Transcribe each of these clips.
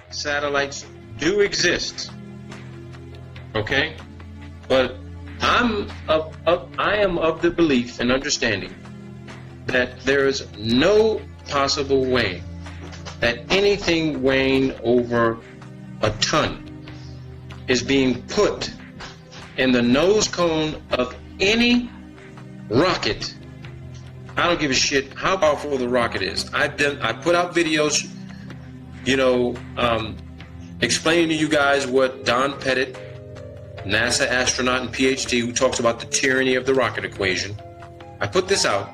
satellites do exist, okay? But I am of the belief and understanding that there is no possible way that anything weighing over a ton is being put in the nose cone of any rocket. I don't give a shit how powerful the rocket is. I put out videos, explaining to you guys what Don Pettit, NASA astronaut and PhD, who talks about the tyranny of the rocket equation. I put this out,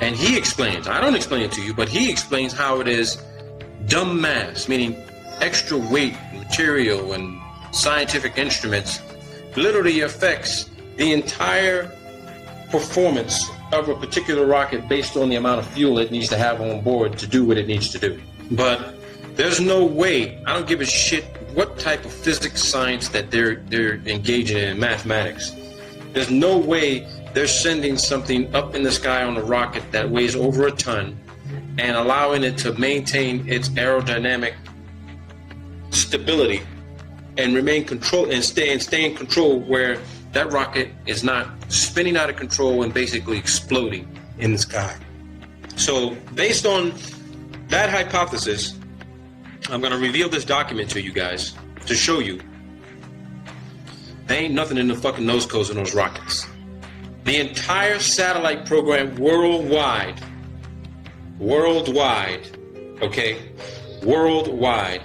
and he explains, I don't explain it to you, but he explains how it is dumb mass, meaning extra weight, material, and scientific instruments literally affects the entire performance of a particular rocket based on the amount of fuel it needs to have on board to do what it needs to do. But there's no way, I don't give a shit what type of physics science that they're engaging in mathematics. There's no way they're sending something up in the sky on a rocket that weighs over a ton and allowing it to maintain its aerodynamic stability and remain control and stay in control where that rocket is not spinning out of control and basically exploding in the sky. So based on that hypothesis, I'm going to reveal this document to you guys to show you there ain't nothing in the fucking nose cones in those rockets. The entire satellite program worldwide, okay, worldwide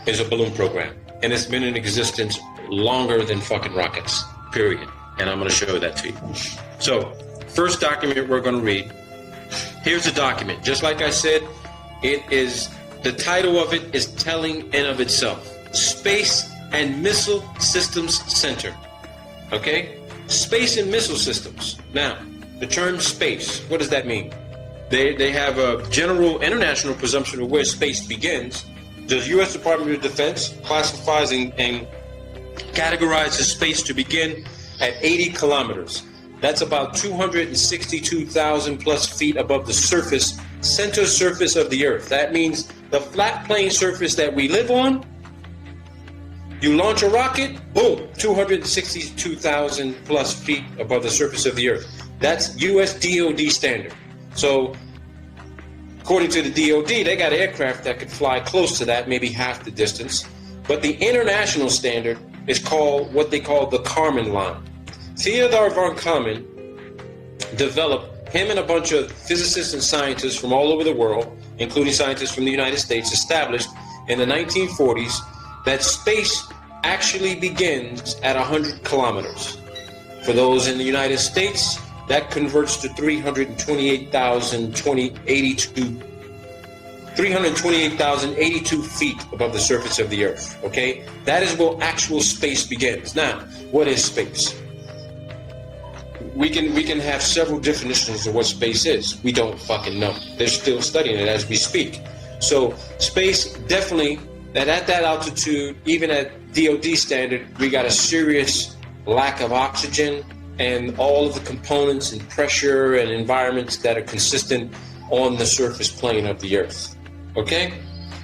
is a balloon program. And it's been in existence longer than fucking rockets, period. And I'm going to show that to you. So, first document we're going to read. Here's the document. Just like I said, the title of it is telling in of itself. Space and Missile Systems Center. Okay? Space and Missile Systems. Now, the term space, what does that mean? They have a general international presumption of where space begins. The U.S. Department of Defense classifies and categorizes space to begin at 80 kilometers. That's about 262,000 plus feet above the center surface of the Earth. That means the flat plane surface that we live on. You launch a rocket, boom, 262,000 plus feet above the surface of the Earth. That's U.S. DoD standard. So, according to the DoD, they got aircraft that could fly close to that, maybe half the distance. But the international standard is called what they call the Kármán line. Theodor von Kármán developed, him and a bunch of physicists and scientists from all over the world, including scientists from the United States, established in the 1940s that space actually begins at 100 kilometers. For those in the United States, that converts to 328,082 feet above the surface of the Earth, okay? That is where actual space begins. Now, what is space? We can have several definitions of what space is. We don't fucking know. They're still studying it as we speak. So, space, definitely, that at that altitude, even at DoD standard, we got a serious lack of oxygen and all of the components and pressure and environments that are consistent on the surface plane of the Earth. Okay?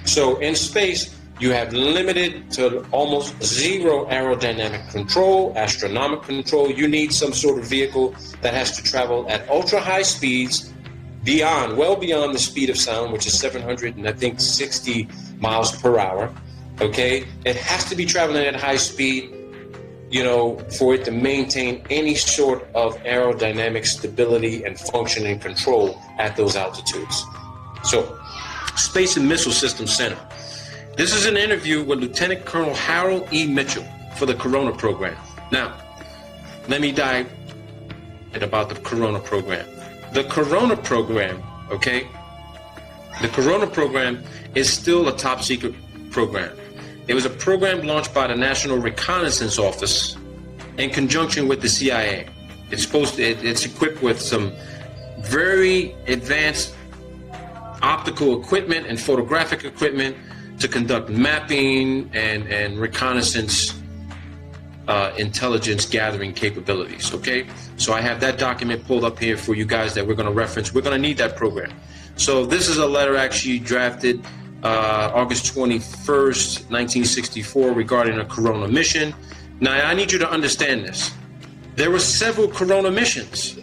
So in space, you have limited to almost zero aerodynamic control, astronomic control. You need some sort of vehicle that has to travel at ultra high speeds, well beyond the speed of sound, which is 760 miles per hour. Okay? It has to be traveling at high speed, for it to maintain any sort of aerodynamic stability and function and control at those altitudes. So, Space and Missile Systems Center. This is an interview with Lieutenant Colonel Harold E. Mitchell for the Corona program. Now, let me dive about the Corona program. The Corona program, okay? The Corona program is still a top secret program. It was a program launched by the National Reconnaissance Office in conjunction with the CIA. It's equipped with some very advanced optical equipment and photographic equipment to conduct mapping and reconnaissance intelligence gathering capabilities, okay? So I have that document pulled up here for you guys that we're going to reference. We're going to need that program. So this is a letter actually drafted August 21st, 1964, regarding a Corona mission. Now, I need you to understand this. There were several Corona missions.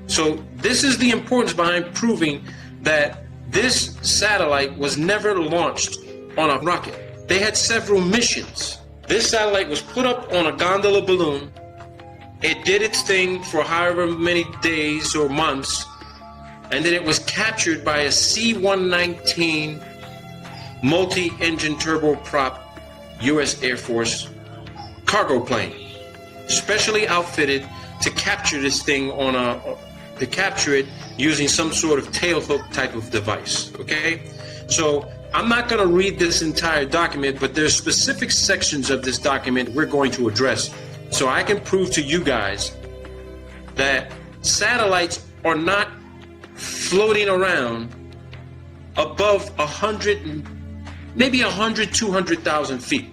So this is the importance behind proving that this satellite was never launched on a rocket. They had several missions. This satellite was put up on a gondola balloon. It did its thing for however many days or months, and then it was captured by a C-119 multi-engine turboprop U.S. Air Force cargo plane, specially outfitted to capture this thing to capture it using some sort of tailhook type of device. Okay, so I'm not going to read this entire document, but there's specific sections of this document we're going to address, so I can prove to you guys that satellites are not floating around above 100, maybe 200,000 feet.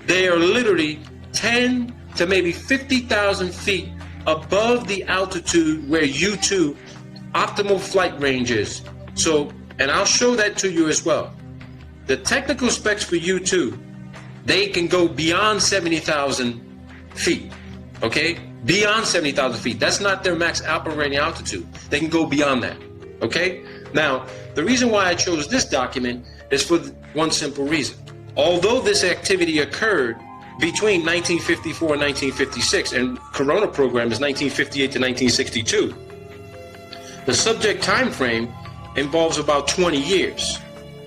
They are literally 10 to maybe 50,000 feet above the altitude where U2 optimal flight range is. So, and I'll show that to you as well. The technical specs for U2, they can go beyond 70,000 feet, okay? Beyond 70,000 feet. That's not their max operating altitude. They can go beyond that, okay? Now, the reason why I chose this document is for one simple reason. Although this activity occurred between 1954 and 1956, and Corona program is 1958 to 1962, the subject time frame involves about 20 years,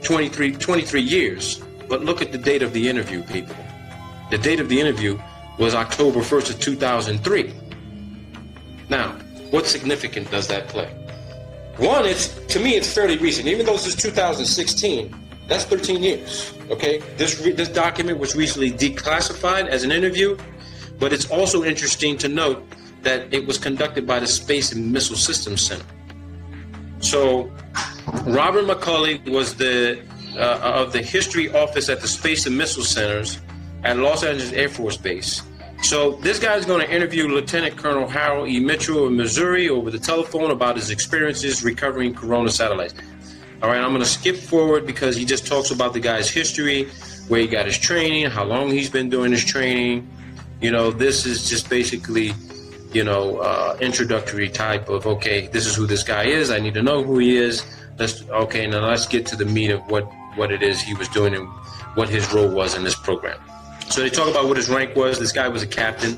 23 years. But look at the date of the interview, people. The date of the interview was October 1st of 2003. Now, what significance does that play? One, to me, it's fairly recent. Even though this is 2016, that's 13 years, okay? This document was recently declassified as an interview, but it's also interesting to note that it was conducted by the Space and Missile Systems Center. So Robert McCulley was of the History Office at the Space and Missile Centers at Los Angeles Air Force Base. So this guy is going to interview Lieutenant Colonel Harold E. Mitchell of Missouri over the telephone about his experiences recovering Corona satellites. All right, I'm going to skip forward because he just talks about the guy's history, where he got his training, how long he's been doing his training. You know, this is just basically, introductory type of, okay, this is who this guy is. I need to know who he is. Now let's get to the meat of what it is he was doing and what his role was in this program. So they talk about what his rank was. This guy was a captain.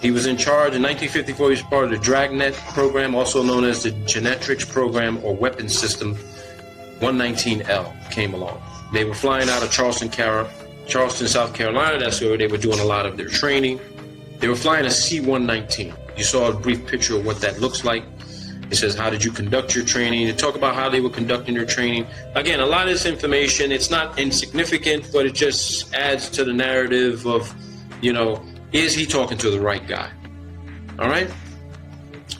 He was in charge in 1954. He was part of the Dragnet program, also known as the Genetrix program or Weapons System 119L came along. They were flying out of Charleston, South Carolina. That's where they were doing a lot of their training. They were flying a C-119. You saw a brief picture of what that looks like. It says, how did you conduct your training? They talk about how they were conducting their training. Again, a lot of this information, it's not insignificant, but it just adds to the narrative of, is he talking to the right guy? All right?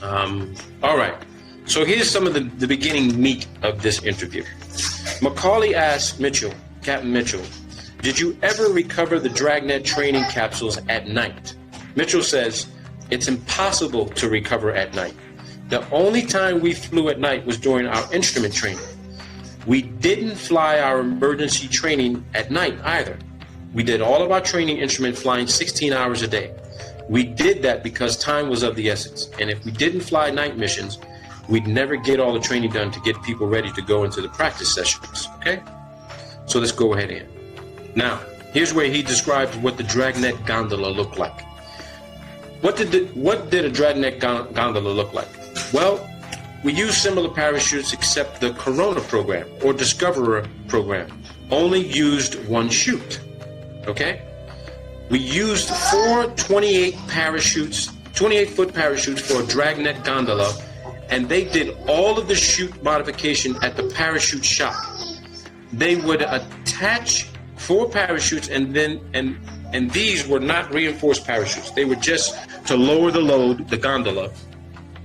All right. So here's some of the beginning meat of this interview. McCauley asked Captain Mitchell, did you ever recover the Dragnet training capsules at night? Mitchell says, it's impossible to recover at night. The only time we flew at night was during our instrument training. We didn't fly our emergency training at night either. We did all of our training instrument flying 16 hours a day. We did that because time was of the essence. And if we didn't fly night missions, we'd never get all the training done to get people ready to go into the practice sessions, okay? So let's go ahead in. Now, here's where he describes what the Dragnet gondola looked like. What did a Dragnet gondola look like? Well, we used similar parachutes except the Corona program or Discoverer program only used one chute, okay? We used four 28-foot parachutes for a Dragnet gondola, and they did all of the chute modification at the parachute shop. They would attach four parachutes, and these were not reinforced parachutes. They were just to lower the load, the gondola.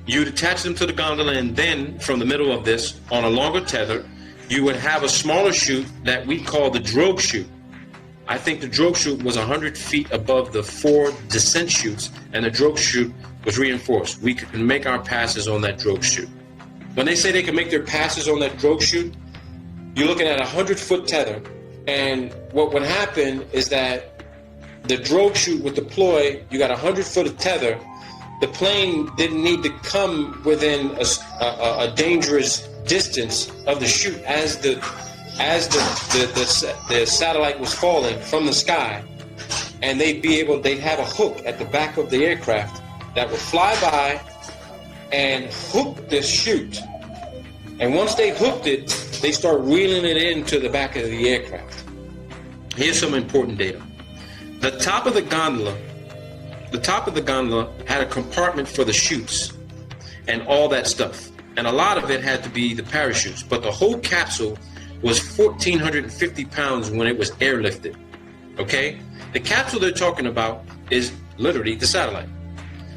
You'd attach them to the gondola, and then from the middle of this, on a longer tether, you would have a smaller chute that we call the drogue chute. I think the drogue chute was 100 feet above the four descent chutes, and the drogue chute was reinforced. We could make our passes on that drogue chute. when they say they can make their passes on that drogue chute, you're looking at a 100-foot tether. And what would happen is that the drogue chute would deploy. You got a 100-foot of tether. The plane didn't need to come within a dangerous distance of the chute as the satellite was falling from the sky, and they'd have a hook at the back of the aircraft that would fly by and hook this chute. And once they hooked it, they start reeling it into the back of the aircraft. Here's some important data. The top of the gondola had a compartment for the chutes and all that stuff. And a lot of it had to be the parachutes, but the whole capsule was 1,450 pounds when it was airlifted. Okay? The capsule they're talking about is literally the satellite.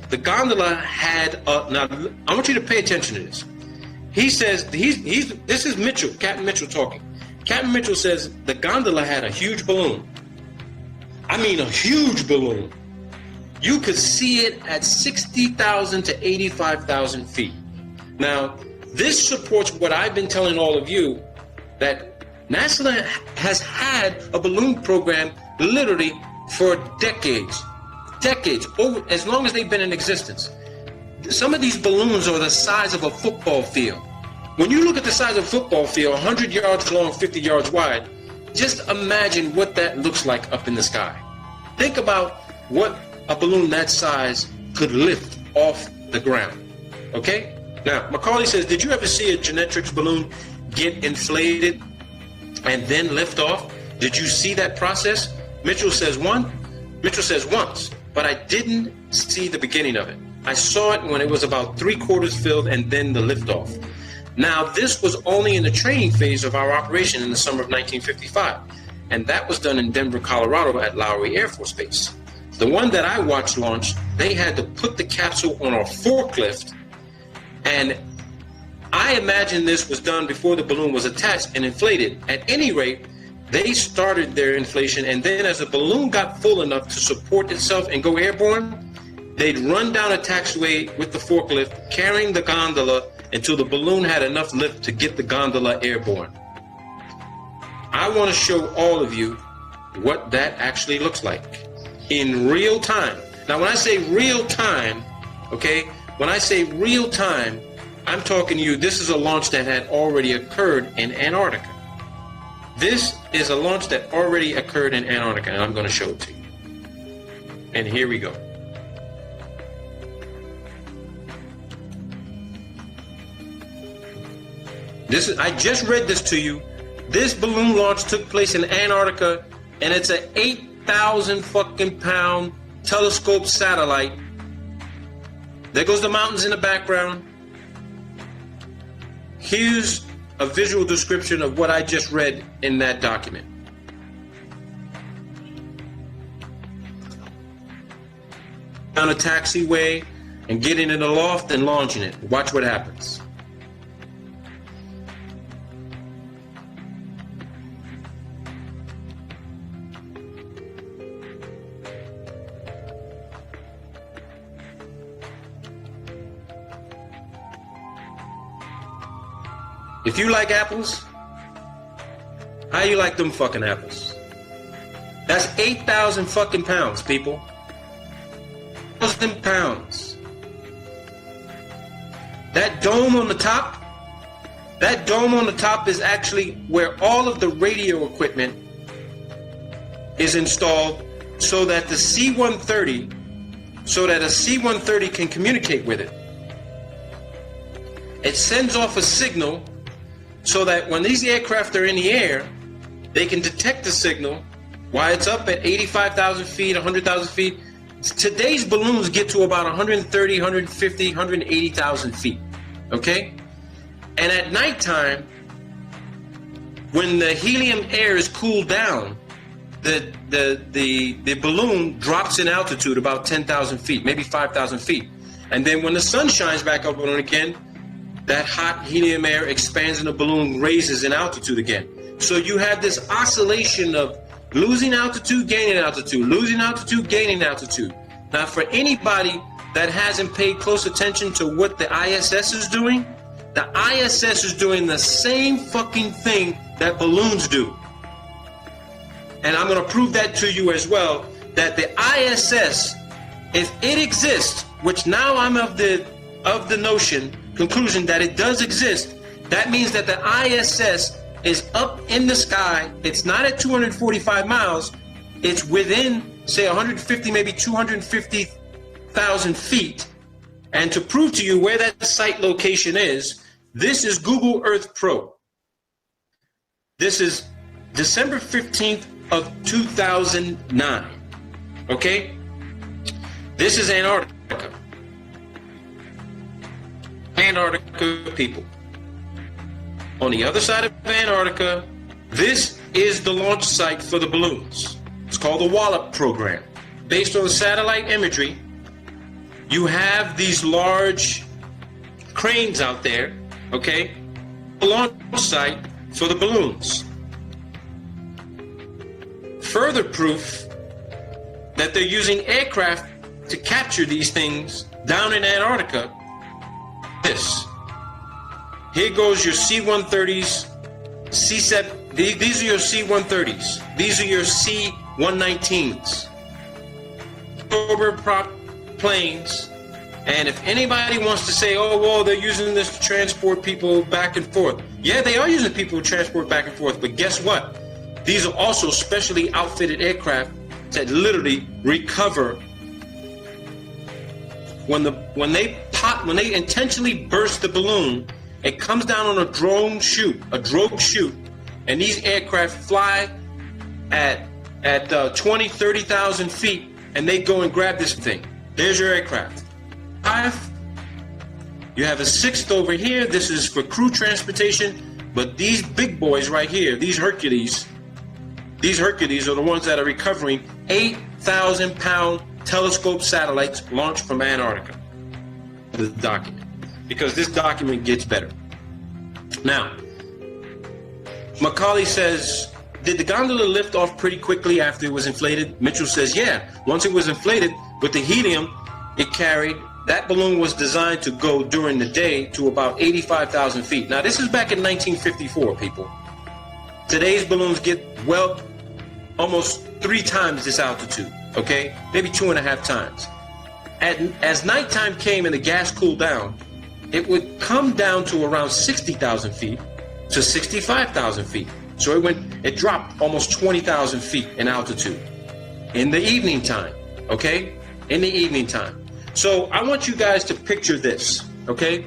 The gondola had now I want you to pay attention to this. He says this is Mitchell, Captain Mitchell talking. Captain Mitchell says the gondola had a huge balloon. I mean a huge balloon. You could see it at 60,000 to 85,000 feet. Now, this supports what I've been telling all of you, that NASA has had a balloon program literally for decades, over as long as they've been in existence. Some of these balloons are the size of a football field. When you look at the size of a football field, 100 yards long, 50 yards wide, just imagine what that looks like up in the sky. Think about what a balloon that size could lift off the ground. Okay? Now, Macaulay says, did you ever see a Genetrix balloon get inflated and then lift off? Did you see that process? Mitchell says once, but I didn't see the beginning of it. I saw it when it was about 3/4 filled and then the liftoff. Now, this was only in the training phase of our operation in the summer of 1955, and that was done in Denver, Colorado at Lowry Air Force Base. The one that I watched launch, they had to put the capsule on a forklift, and I imagine this was done before the balloon was attached and inflated. At any rate, they started their inflation, and then as the balloon got full enough to support itself and go airborne, they'd run down a taxiway with the forklift, carrying the gondola until the balloon had enough lift to get the gondola airborne. I want to show all of you what that actually looks like in real time. Now, when I say real time, okay, when I say real time, I'm talking to you, this is a launch that had already occurred in Antarctica. This is a launch that already occurred in Antarctica, and I'm going to show it to you. And here we go. I just read this to you. This balloon launch took place in Antarctica, and it's an 8,000 fucking pound telescope satellite. There goes the mountains in the background. Here's a visual description of what I just read in that document. Down a taxiway and getting in the loft and launching it. Watch what happens. If you like apples, how you like them fucking apples? That's 8,000 fucking pounds, people. 1,000 pounds. That dome on the top is actually where all of the radio equipment is installed so that a C-130 can communicate with it. It sends off a signal so that when these aircraft are in the air, they can detect the signal while it's up at 85,000 feet, 100,000 feet. Today's balloons get to about 130, 150, 180,000 feet, okay? And at nighttime, when the helium air is cooled down, the balloon drops in altitude about 10,000 feet, maybe 5,000 feet. And then when the sun shines back up on it again, that hot helium air expands and the balloon raises in altitude again. So you have this oscillation of losing altitude, gaining altitude, losing altitude, gaining altitude. Now, for anybody that hasn't paid close attention to what the ISS is doing, The ISS is doing the same fucking thing that balloons do. And I'm going to prove that to you as well, that the ISS, if it exists, which now I'm of the conclusion that it does exist, that means that the ISS is up in the sky. It's not at 245 miles. It's within, say, 150, maybe 250,000 feet. And to prove to you where that site location is, this is Google Earth Pro. This is December 15th of 2009. Okay? This is Antarctica. Antarctica people. On the other side of Antarctica, this is the launch site for the balloons. It's called the Wallop program. Based on satellite imagery, you have these large cranes out there, okay? The launch site for the balloons. Further proof that they're using aircraft to capture these things down in Antarctica. This. Here goes your C-130s, C-7. These are your C-130s. These are your C-119s. Turboprop planes. And if anybody wants to say, oh, well, they're using this to transport people back and forth. Yeah, they are using people to transport back and forth. But guess what? These are also specially outfitted aircraft that literally recover when they intentionally burst the balloon. It comes down on a drogue chute, and these aircraft fly at 20, 30,000 feet, and they go and grab this thing. There's your aircraft. 5. You have a 6th over here. This is for crew transportation, but these big boys right here, these Hercules are the ones that are recovering 8,000-pound telescope satellites launched from Antarctica. The document. Because this document gets better. Now, Macaulay says, did the gondola lift off pretty quickly after it was inflated? Mitchell says, yeah. Once it was inflated with the helium it carried, that balloon was designed to go during the day to about 85,000 feet. Now, this is back in 1954, people. Today's balloons get, well, almost 3 times this altitude, okay? Maybe 2.5 times. As nighttime came and the gas cooled down, it would come down to around 60,000 feet to 65,000 feet. So it dropped almost 20,000 feet in altitude in the evening time, okay? In the evening time. So I want you guys to picture this, okay?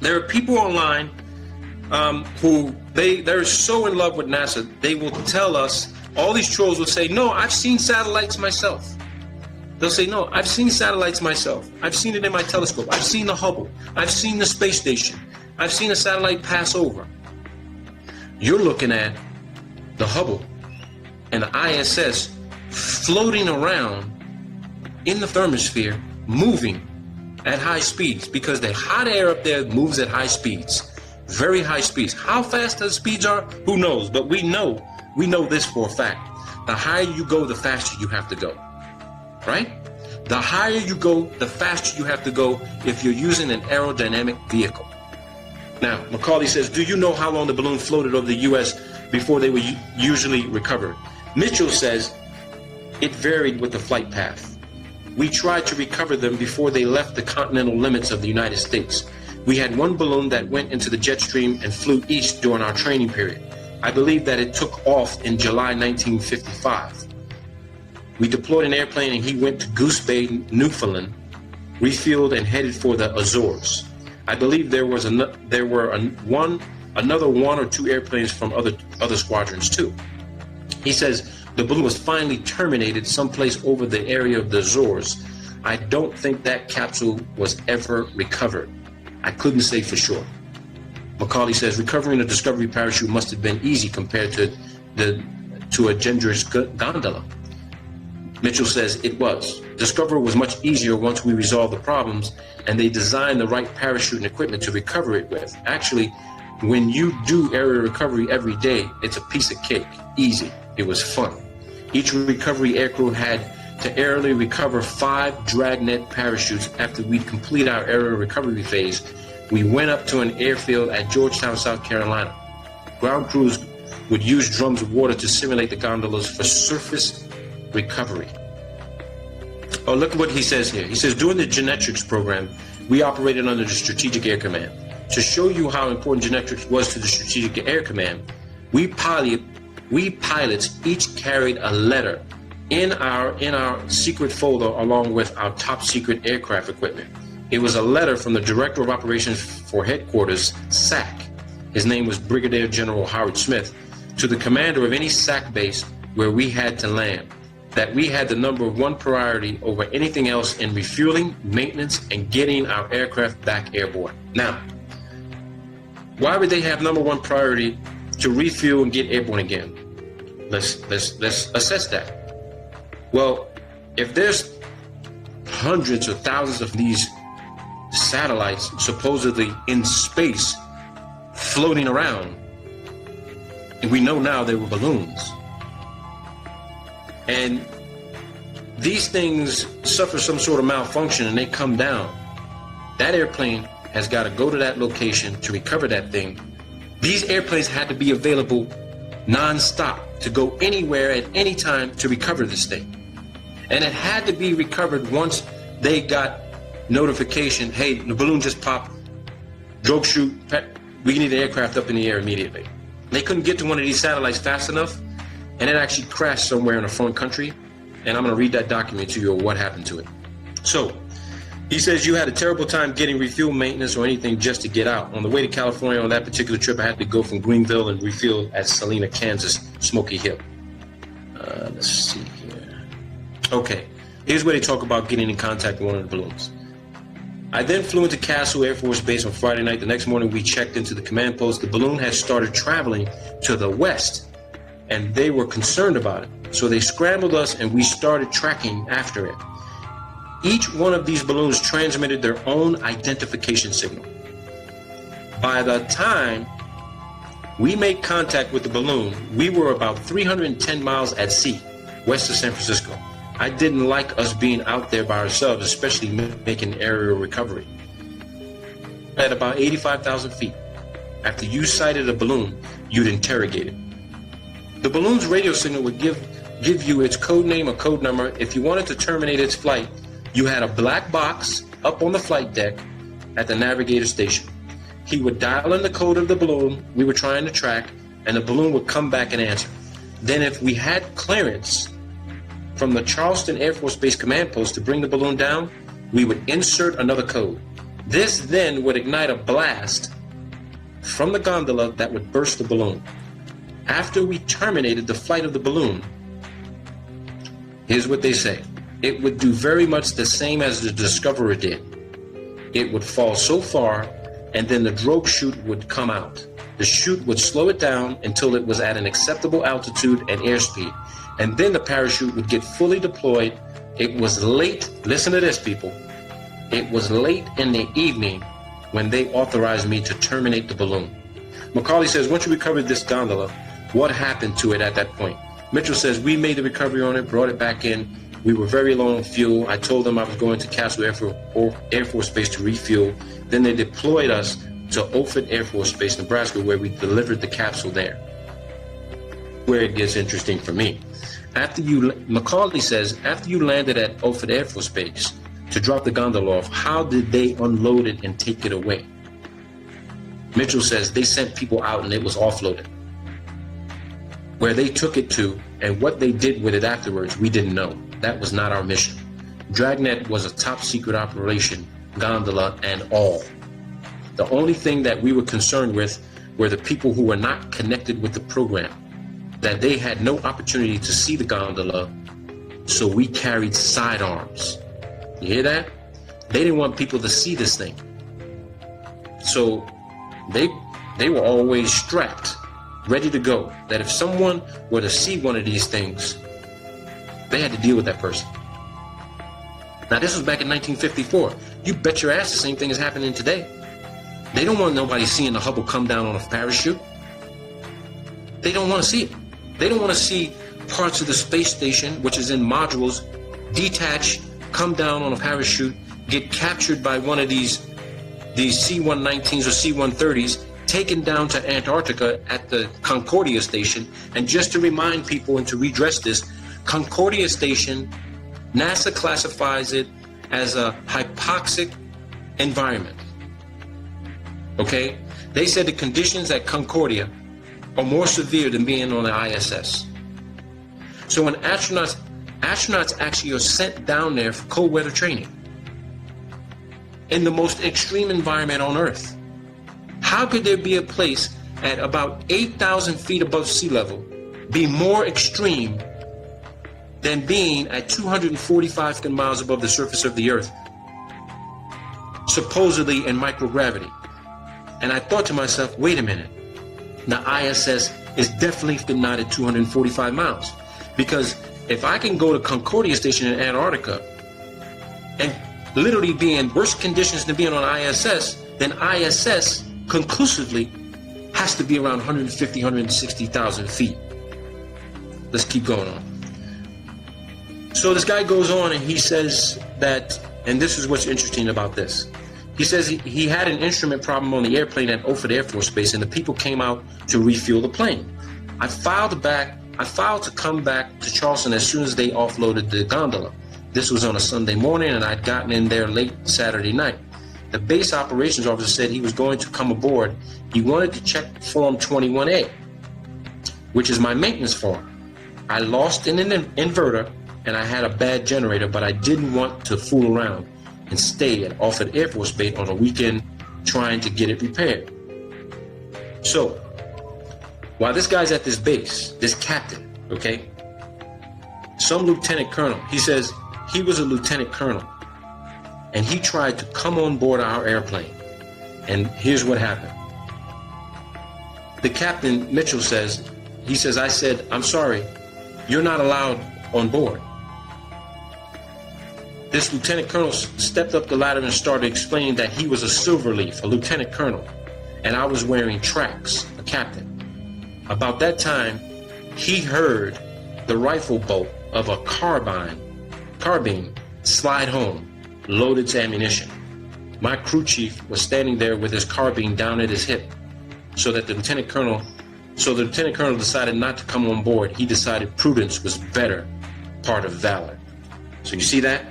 There are people online who they're so in love with NASA, they will tell us, all these trolls will say, no, I've seen satellites myself. They'll say, no, I've seen satellites myself. I've seen it in my telescope. I've seen the Hubble. I've seen the space station. I've seen a satellite pass over. You're looking at the Hubble and the ISS floating around in the thermosphere, moving at high speeds, because the hot air up there moves at high speeds, very high speeds. How fast those speeds are, who knows? But we know this for a fact. The higher you go, the faster you have to go. Right? The higher you go, the faster you have to go if you're using an aerodynamic vehicle. Now, Macaulay says, do you know how long the balloon floated over the U.S. before they were usually recovered? Mitchell says, it varied with the flight path. We tried to recover them before they left the continental limits of the United States. We had one balloon that went into the jet stream and flew east during our training period. I believe that it took off in July 1955. We deployed an airplane and he went to Goose Bay, Newfoundland, refueled and headed for the Azores. I believe there were another 1 or 2 airplanes from other squadrons too. He says the balloon was finally terminated someplace over the area of the Azores. I don't think that capsule was ever recovered. I couldn't say for sure. Macaulay says recovering a Discovery parachute must have been easy compared to a Gendrich gondola. Mitchell says it was. Discovery was much easier once we resolved the problems and they designed the right parachute and equipment to recover it with. Actually, when you do aerial recovery every day, it's a piece of cake. Easy. It was fun. Each recovery aircrew had to aerially recover 5 dragnet parachutes after we'd complete our aerial recovery phase. we went up to an airfield at Georgetown, South Carolina. Ground crews would use drums of water to simulate the gondolas for surface recovery. Oh, look at what he says here. He says, during the genetics program, we operated under the Strategic Air Command. To show you how important genetics was to the Strategic Air Command, we pilots each carried a letter in our secret folder along with our top secret aircraft equipment. It was a letter from the Director of Operations for Headquarters, SAC. His name was Brigadier General Howard Smith, to the commander of any SAC base where we had to land, that we had the number one priority over anything else in refueling, maintenance, and getting our aircraft back airborne. Now, why would they have number one priority to refuel and get airborne again? Let's assess that. Well, if there's hundreds or thousands of these satellites supposedly in space floating around, and we know now they were balloons, and these things suffer some sort of malfunction and they come down, that airplane has got to go to that location to recover that thing. These airplanes had to be available non-stop to go anywhere at any time to recover this thing. And it had to be recovered once they got notification, hey, the balloon just popped, drogue chute, we need the aircraft up in the air immediately. They couldn't get to one of these satellites fast enough, and it actually crashed somewhere in a foreign country. And I'm going to read that document to you of what happened to it. So, he says, you had a terrible time getting refuel, maintenance, or anything just to get out. On the way to California on that particular trip, I had to go from Greenville and refuel at Salina, Kansas, Smoky Hill. Let's see here. Okay, here's where they talk about getting in contact with one of the balloons. I then flew into Castle Air Force Base on Friday night. The next morning, we checked into the command post. The balloon had started traveling to the west, and they were concerned about it. So they scrambled us, and we started tracking after it. Each one of these balloons transmitted their own identification signal. By the time we made contact with the balloon, we were about 310 miles at sea, west of San Francisco. I didn't like us being out there by ourselves, especially making aerial recovery. At about 85,000 feet, after you sighted a balloon, you'd interrogate it. The balloon's radio signal would give you its code name or code number. If you wanted to terminate its flight, you had a black box up on the flight deck at the navigator station. He would dial in the code of the balloon we were trying to track, and the balloon would come back and answer. Then if we had clearance from the Charleston Air Force Base command post to bring the balloon down, we would insert another code. This then would ignite a blast from the gondola that would burst the balloon. After we terminated the flight of the balloon, here's what they say. It would do very much the same as the Discoverer did. It would fall so far, and then the drogue chute would come out. The chute would slow it down until it was at an acceptable altitude and airspeed, and then the parachute would get fully deployed. It was late, listen to this, people. It was late in the evening when they authorized me to terminate the balloon. Macaulay says, once you recovered this gondola, what happened to it at that point? Mitchell says, we made the recovery on it, brought it back in. We were very low on fuel. I told them I was going to Castle Air Force Base to refuel. Then they deployed us to Offutt Air Force Base, Nebraska, where we delivered the capsule there. Where it gets interesting for me. Macaulay says, after you landed at Offutt Air Force Base to drop the gondola off, how did they unload it and take it away? Mitchell says, they sent people out and it was offloaded. Where they took it to and what they did with it afterwards, we didn't know. That was not our mission. Dragnet was a top secret operation, gondola and all. The only thing that we were concerned with were the people who were not connected with the program, that they had no opportunity to see the gondola, so we carried sidearms. You hear that? They didn't want people to see this thing. So they were always strapped, ready to go, that if someone were to see one of these things, they had to deal with that person. Now, this was back in 1954. You bet your ass the same thing is happening today. They don't want nobody seeing the Hubble come down on a parachute. They don't want to see it. They don't want to see parts of the space station, which is in modules, detach, come down on a parachute, get captured by one of these these C-119s or C-130s taken down to Antarctica at the Concordia station. And just to remind people and to redress this, Concordia station, NASA classifies it as a hypoxic environment. Okay? They said the conditions at Concordia are more severe than being on the ISS. So when astronauts actually are sent down there for cold weather training in the most extreme environment on Earth, how could there be a place at about 8,000 feet above sea level be more extreme than being at 245 miles above the surface of the Earth, supposedly in microgravity? And I thought to myself, wait a minute, the ISS is definitely not at 245 miles. Because if I can go to Concordia station in Antarctica and literally be in worse conditions than being on ISS, then ISS conclusively has to be around 150, 160,000 feet. Let's keep going on. So this guy goes on and he says that, and this is what's interesting about this. He says he had an instrument problem on the airplane at Offutt Air Force Base, and the people came out to refuel the plane. I filed to come back to Charleston as soon as they offloaded the gondola. This was on a Sunday morning, and I'd gotten in there late Saturday night. The base operations officer said he was going to come aboard. He wanted to check Form 21A, which is my maintenance form. I lost an inverter, and I had a bad generator, but I didn't want to fool around and stay at Offutt Air Force Base on a weekend trying to get it repaired. So, while this guy's at this base, this captain, okay, some lieutenant colonel, he says he was a lieutenant colonel, and he tried to come on board our airplane. And here's what happened. The captain, Mitchell, says, I said, I'm sorry, you're not allowed on board. This lieutenant colonel stepped up the ladder and started explaining that he was a Silverleaf, a lieutenant colonel, and I was wearing tracks, a captain. About that time, he heard the rifle bolt of a carbine slide home, load its ammunition. My crew chief was standing there with his carbine down at his hip, so the lieutenant colonel decided not to come on board. He decided prudence was better part of valor. So you see that?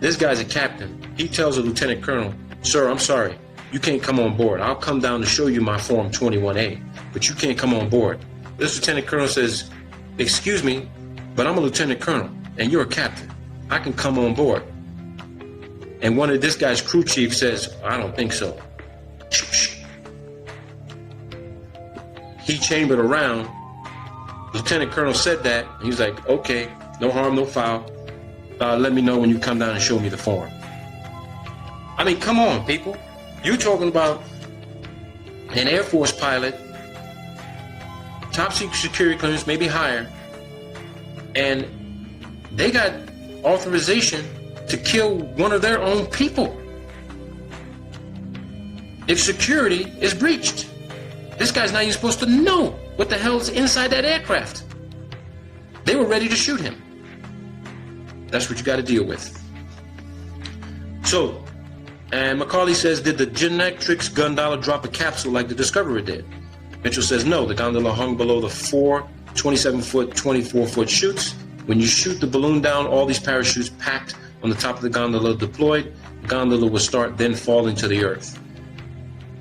This guy's a captain. He tells a lieutenant colonel, sir, I'm sorry, you can't come on board. I'll come down to show you my Form 21A, but you can't come on board. This lieutenant colonel says, excuse me, but I'm a lieutenant colonel, and you're a captain. I can come on board. And one of this guy's crew chief says, I don't think so. He chambered around. Lieutenant colonel said that. He was like, okay, no harm, no foul. Let me know when you come down and show me the form. I mean, come on, people. You're talking about an Air Force pilot, top secret security clearance, maybe higher, and they got authorization to kill one of their own people if security is breached. This guy's not even supposed to know what the hell's inside that aircraft. They were ready to shoot him. That's what you got to deal with. So, and Macaulay says, did the Genetrix gondola drop a capsule like the Discoverer did? Mitchell says, no, the gondola hung below the 4 27-foot, 24-foot chutes. When you shoot the balloon down, all these parachutes packed on the top of the gondola deployed. The gondola will start then falling to the earth.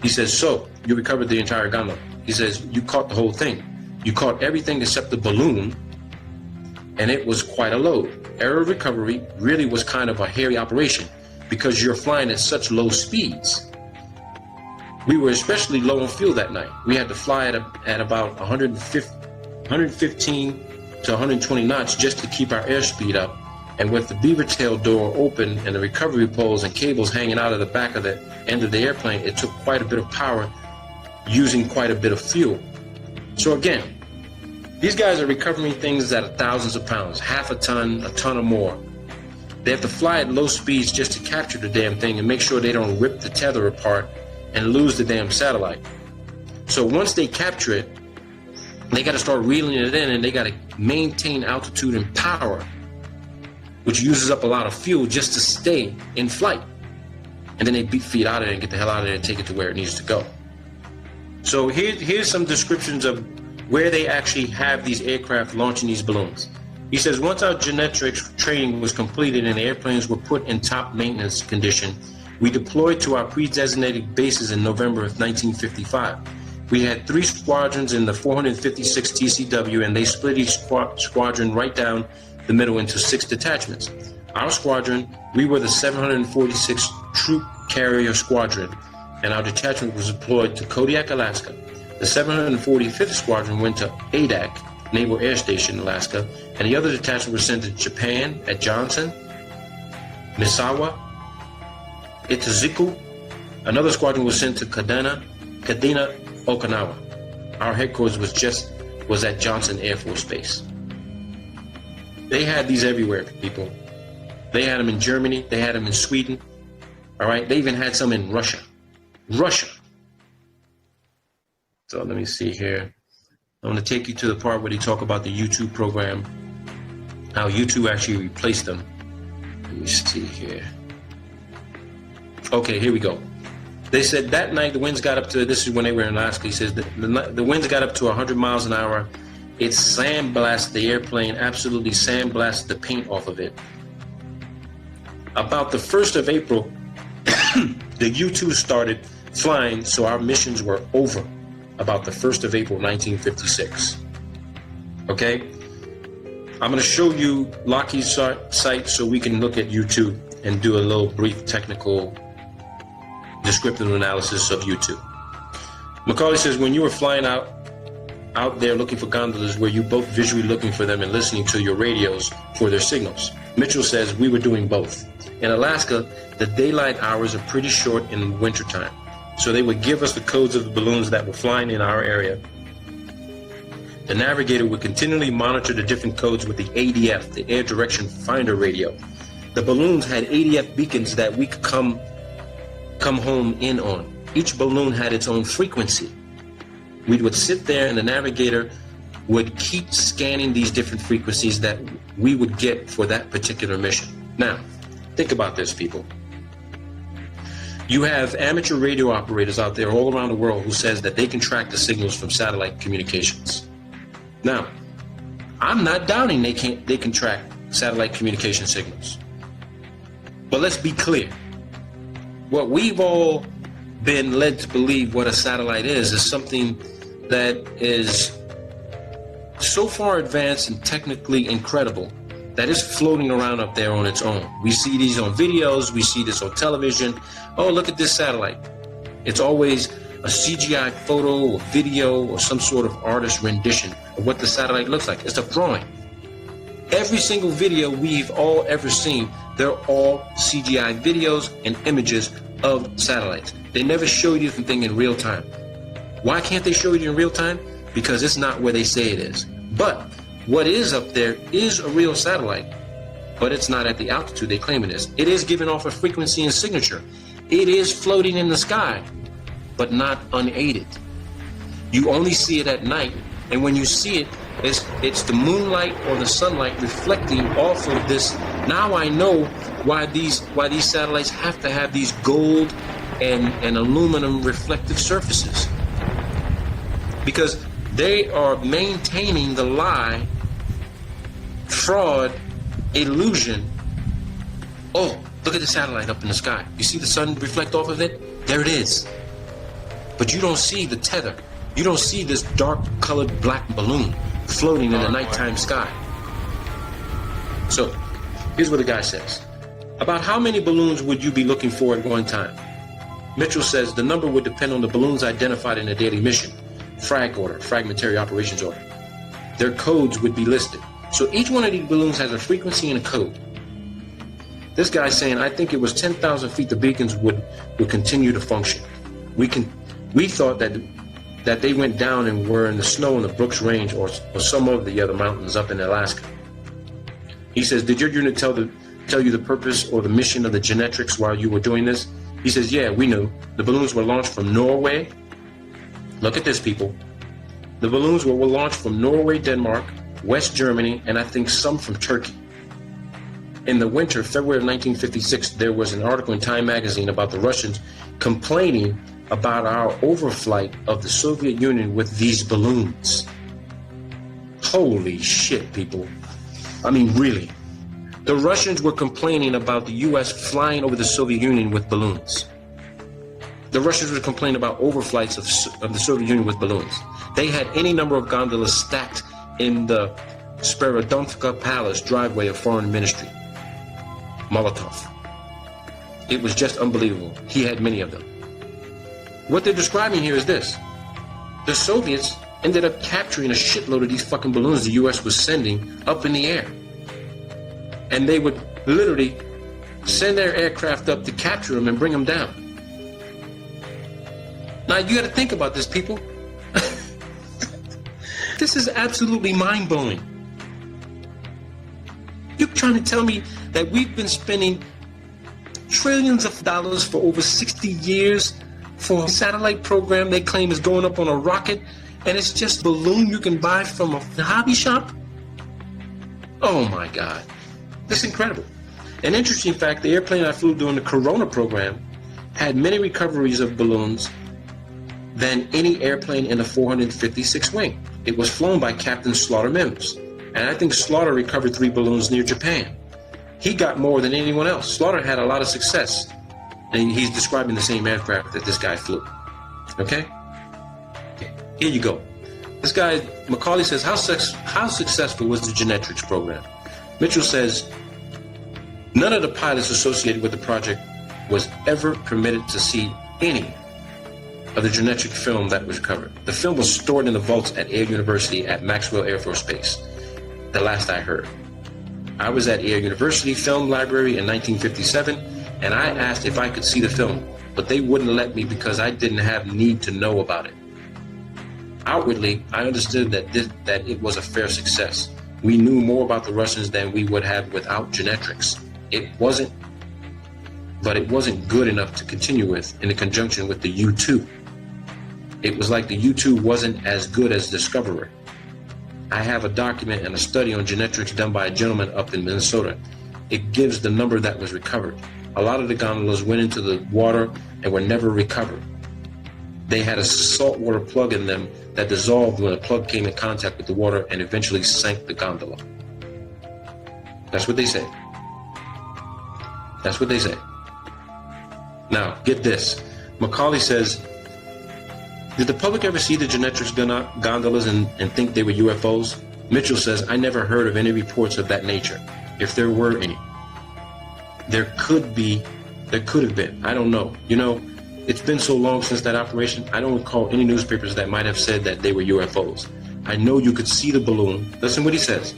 He says, so, you recovered the entire gondola. He says, you caught the whole thing. You caught everything except the balloon, and it was quite a load. Error of recovery really was kind of a hairy operation because you're flying at such low speeds. We were especially low on fuel that night. We had to fly at about 115 to 120 knots just to keep our airspeed up. And with the beaver tail door open and the recovery poles and cables hanging out of the back of the end of the airplane, it took quite a bit of power using quite a bit of fuel. So again, these guys are recovering things at thousands of pounds, half a ton or more. They have to fly at low speeds just to capture the damn thing and make sure they don't rip the tether apart and lose the damn satellite. So once they capture it, they got to start reeling it in, and they got to maintain altitude and power, which uses up a lot of fuel just to stay in flight. and then they beat feet out of there and get the hell out of there and take it to where it needs to go. So here's some descriptions of where they actually have these aircraft launching these balloons. He says, once our genetics training was completed and the airplanes were put in top maintenance condition, we deployed to our pre-designated bases in November of 1955. We had 3 squadrons in the 456 TCW, and they split each squadron right down the middle into 6 detachments. Our squadron, we were the 746 Troop Carrier Squadron, and our detachment was deployed to Kodiak, Alaska. The 745th Squadron went to Adak Naval Air Station, Alaska, and the other detachment was sent to Japan at Johnson, Misawa, Itazuku. Another squadron was sent to Kadena, Okinawa. Our headquarters was at Johnson Air Force Base. They had these everywhere, people. They had them in Germany. They had them in Sweden. All right. They even had some in Russia. So let me see here. I'm going to take you to the part where they talk about the U-2 program, how U-2 actually replaced them. Let me see here. Okay, here we go. They said that night the winds got up to, this is when they were in Alaska, he says the winds got up to 100 miles an hour. It sandblasted the airplane, absolutely sandblasted the paint off of it. About the 1st of April, the U-2 started flying, so our missions were over about the 1st of April, 1956. Okay? I'm going to show you Lockheed's site so we can look at U-2 and do a little brief technical descriptive analysis of U-2. Macaulay says, when you were flying out there looking for gondolas, were you both visually looking for them and listening to your radios for their signals? Mitchell says, we were doing both. In Alaska, the daylight hours are pretty short in wintertime, so they would give us the codes of the balloons that were flying in our area. The navigator would continually monitor the different codes with the ADF, the Air Direction Finder radio. The balloons had ADF beacons that we could come home in on. Each balloon had its own frequency. We would sit there and the navigator would keep scanning these different frequencies that we would get for that particular mission. Now, think about this, people. You have amateur radio operators out there all around the world who says that they can track the signals from satellite communications. Now, I'm not doubting they can track satellite communication signals. But let's be clear. What we've all been led to believe what a satellite is something that is so far advanced and technically incredible that is floating around up there on its own. We see these on videos, we see this on television. Oh, look at this satellite. It's always a CGI photo or video or some sort of artist rendition of what the satellite looks like. It's a drawing. Every single video we've all ever seen, they're all CGI videos and images of satellites. They never show you the thing in real time. Why can't they show you in real time? Because it's not where they say it is. But what is up there is a real satellite, but it's not at the altitude they claim it is. It is giving off a frequency and signature. It is floating in the sky, but not unaided. You only see it at night, and when you see it, it's the moonlight or the sunlight reflecting off of this. Now I know why these satellites have to have these gold and aluminum reflective surfaces, because they are maintaining the lie, fraud, illusion. Oh, look at the satellite up in the sky. You see the sun reflect off of it? There it is. But you don't see the tether. You don't see this dark colored black balloon floating in the nighttime sky. So here's what the guy says. About how many balloons would you be looking for at one time? Mitchell says the number would depend on the balloons identified in a daily mission, frag order, fragmentary operations order. Their codes would be listed. So each one of these balloons has a frequency and a code. This guy's saying, I think it was 10,000 feet the beacons would continue to function. We thought that they went down and were in the snow in the Brooks Range or some of the other mountains up in Alaska. He says, did your unit tell you the purpose or the mission of the genetics while you were doing this? He says, yeah, we knew. The balloons were launched from Norway. Look at this, people. The balloons were launched from Norway, Denmark, West Germany, and I think some from Turkey. In the winter, February of 1956, there was an article in Time magazine about the Russians complaining about our overflight of the Soviet Union with these balloons. Holy shit, people. I mean, really. The Russians were complaining about the U.S. flying over the Soviet Union with balloons. The Russians were complaining about overflights of the Soviet Union with balloons. They had any number of gondolas stacked in the Sperodonivka Palace driveway of Foreign Ministry. Molotov. It was just unbelievable. He had many of them. What they're describing here is this. The Soviets ended up capturing a shitload of these fucking balloons the U.S. was sending up in the air. And they would literally send their aircraft up to capture them and bring them down. Now, you got to think about this, people. This is absolutely mind-blowing. You're trying to tell me that we've been spending trillions of dollars for over 60 years for a satellite program they claim is going up on a rocket, and it's just a balloon you can buy from a hobby shop? Oh my God. That's incredible. An interesting fact, the airplane I flew during the Corona program had many recoveries of balloons than any airplane in the 456 wing. It was flown by Captain Slaughter Mims. And I think Slaughter recovered 3 balloons near Japan. He got more than anyone else. Slaughter had a lot of success. And he's describing the same aircraft that this guy flew. Okay? Here you go. This guy, Macaulay says, how successful was the Genetrix program? Mitchell says, none of the pilots associated with the project was ever permitted to see any of the genetic film that was recovered. The film was stored in the vaults at Air University at Maxwell Air Force Base, the last I heard. I was at Air University Film Library in 1957, and I asked if I could see the film, but they wouldn't let me because I didn't have need to know about it. Outwardly, I understood that it was a fair success. We knew more about the Russians than we would have without Genetrix. It wasn't good enough to continue with in conjunction with the U-2. It was like the U-2 wasn't as good as Discoverer. I have a document and a study on Genetrix done by a gentleman up in Minnesota. It gives the number that was recovered. A lot of the gondolas went into the water and were never recovered. They had a saltwater plug in them that dissolved when a plug came in contact with the water and eventually sank the gondola. That's what they say. That's what they say. Now, get this. Macaulay says, did the public ever see the Genetrix gondolas and think they were UFOs? Mitchell says, I never heard of any reports of that nature, if there were any. There could have been. I don't know. You know, it's been so long since that operation, I don't recall any newspapers that might have said that they were UFOs. I know you could see the balloon. Listen what he says.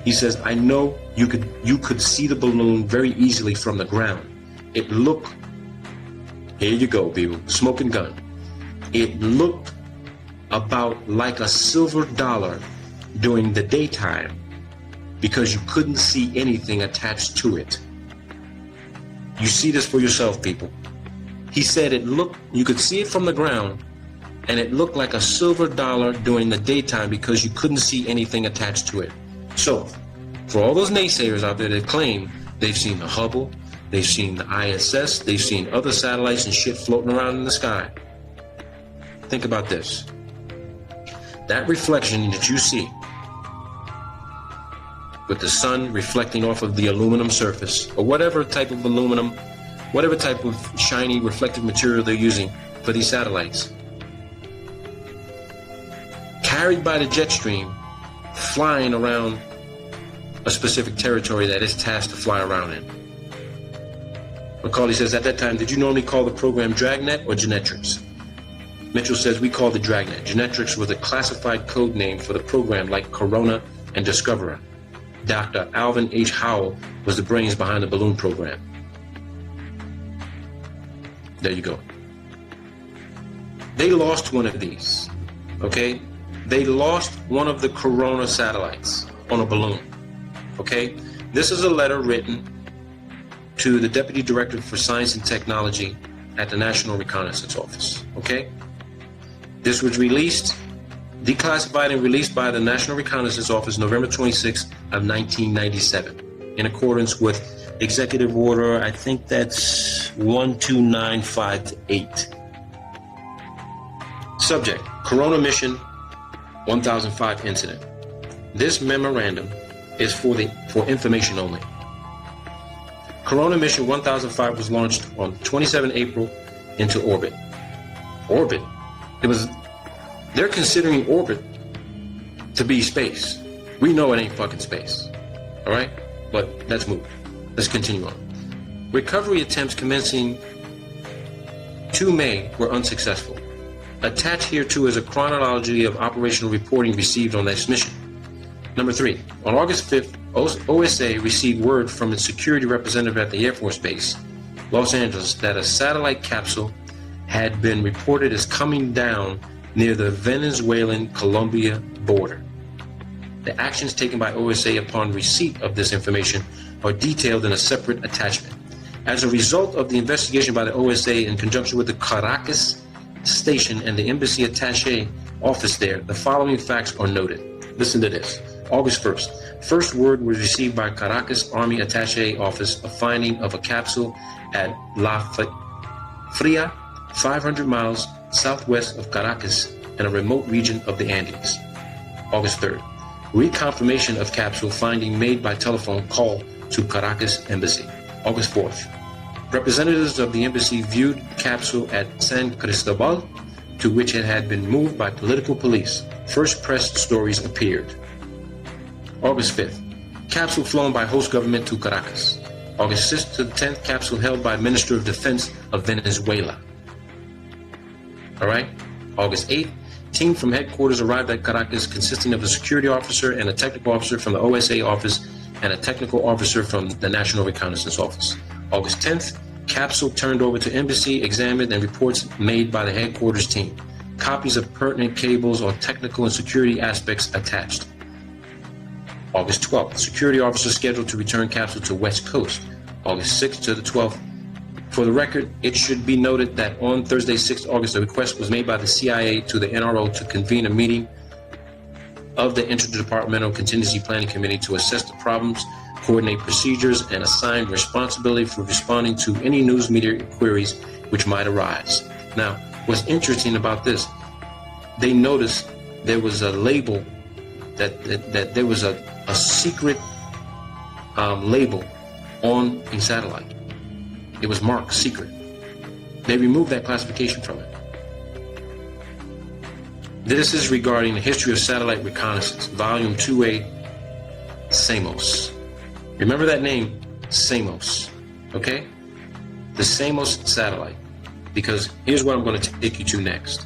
He says, I know you could see the balloon very easily from the ground. It looked, here you go, people, smoking gun. It looked about like a silver dollar during the daytime because you couldn't see anything attached to it. You see this for yourself, people. He said you could see it from the ground, and it looked like a silver dollar during the daytime because you couldn't see anything attached to it. So, for all those naysayers out there that claim they've seen the Hubble, they've seen the ISS, they've seen other satellites and shit floating around in the sky, think about this. That reflection that you see with the sun reflecting off of the aluminum surface, or whatever type of aluminum, whatever type of shiny reflective material they're using for these satellites, carried by the jet stream, flying around a specific territory that it's tasked to fly around in. Macaulay says, at that time, did you normally call the program Dragnet or Genetrix? Mitchell says, we called it Dragnet. Genetrix was a classified code name for the program like Corona and Discoverer. Dr. Alvin H. Howell was the brains behind the balloon program. There you go. They lost one of these, okay? They lost one of the Corona satellites on a balloon, okay? This is a letter written to the Deputy Director for Science and Technology at the National Reconnaissance Office, okay? This was released, declassified and released by the National Reconnaissance Office November 26th of 1997. in accordance with Executive Order, I think that's 12958. Subject, Corona Mission 1005 incident. This memorandum is for information only. Corona Mission 1005 was launched on 27 April into orbit. Orbit? They're considering orbit to be space. We know it ain't fucking space. All right? But let's move. Let's continue on. Recovery attempts commencing 2 May were unsuccessful. Attached here too is a chronology of operational reporting received on this mission. Number 3, on August 5th, OSA received word from its security representative at the Air Force Base, Los Angeles, that a satellite capsule had been reported as coming down near the Venezuelan-Colombia border. The actions taken by OSA upon receipt of this information are detailed in a separate attachment. As a result of the investigation by the OSA in conjunction with the Caracas station and the embassy attaché office there, the following facts are noted. Listen to this. August 1st. First word was received by Caracas Army Attaché Office of finding of a capsule at La Fria, 500 miles southwest of Caracas in a remote region of the Andes. August 3rd. Reconfirmation of capsule finding made by telephone call to Caracas Embassy. August 4th. Representatives of the embassy viewed capsule at San Cristobal, to which it had been moved by political police. First press stories appeared. August 5th. Capsule flown by host government to Caracas. August 6th to the 10th. Capsule held by Minister of Defense of Venezuela. All right. August 8th. Team from headquarters arrived at Caracas consisting of a security officer and a technical officer from the OSA office and a technical officer from the National Reconnaissance Office. August 10th. Capsule turned over to embassy, examined, and reports made by the headquarters team. Copies of pertinent cables or technical and security aspects attached. August 12th, security officer scheduled to return capsule to West Coast. August 6th to the 12th. For the record, it should be noted that on Thursday, 6th August, a request was made by the CIA to the NRO to convene a meeting of the Interdepartmental Contingency Planning Committee to assess the problems, coordinate procedures, and assign responsibility for responding to any news media queries which might arise. Now, what's interesting about this, they noticed there was a label that there was a secret label on a satellite. It was marked secret. They removed that classification from it. This is regarding the history of satellite reconnaissance, volume 2A, SAMOS. Remember that name, SAMOS, okay? The SAMOS satellite, because here's what I'm going to take you to next.